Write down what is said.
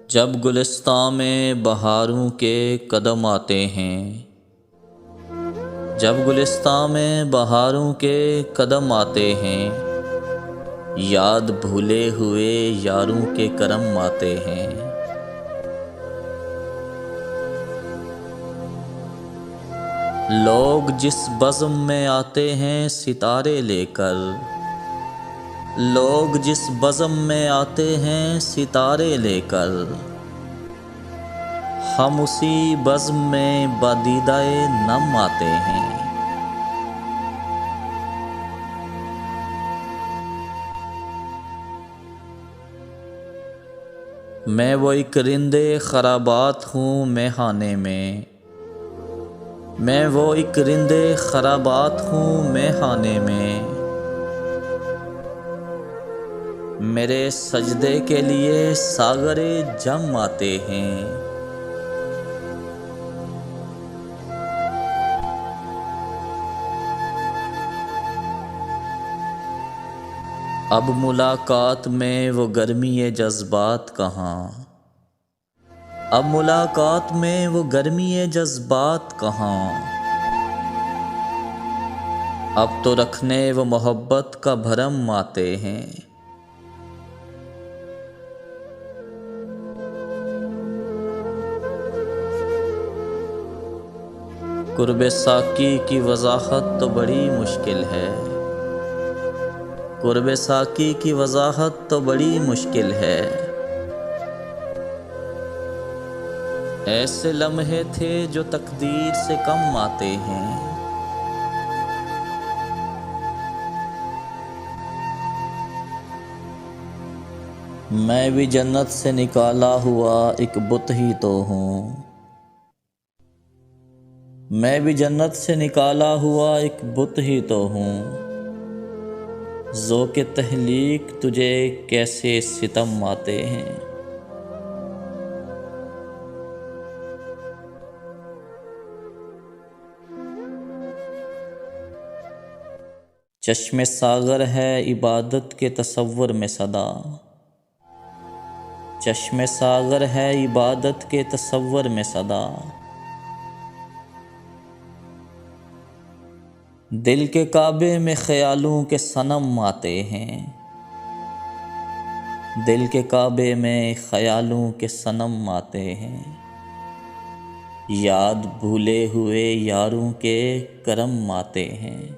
जब गुलिस्तां में बहारों के कदम आते हैं, जब गुलिस्तां में बहारों के कदम आते हैं, याद भूले हुए यारों के करम आते हैं। लोग जिस बज़्म में आते हैं सितारे लेकर, लोग जिस बज़्म में आते हैं सितारे लेकर, हम उसी बज़्म में बदीदाए नम आते हैं। मैं वो एक रिंदे खराबात हूँ मैखाने में, मैं वो एक रिंदे खराबात हूँ मैखाने में। मेरे सजदे के लिए सागरे जम आते हैं। अब मुलाकात में वो गर्मी ये जज्बात कहाँ, अब मुलाकात में वो गर्मी ये जज्बात कहाँ। अब तो रखने वो मोहब्बत का भरम आते हैं। कुर्बे साकी की वजाहत तो बड़ी मुश्किल है, कुर्बे साकी की वजाहत तो बड़ी मुश्किल है। ऐसे लम्हे थे जो तकदीर से कम आते हैं। मैं भी जन्नत से निकाला हुआ एक बुत ही तो हूँ, मैं भी जन्नत से निकाला हुआ एक बुत ही तो हूँ। ज़ौक़े तहलीक तुझे कैसे सितम आते हैं। चश्मे सागर है इबादत के तसव्वुर में सदा, चश्मे सागर है इबादत के तसव्वुर में सदा। दिल के काबे में ख़यालों के सनम आते हैं, दिल के काबे में ख़यालों के सनम आते हैं। याद भूले हुए यारों के करम आते हैं।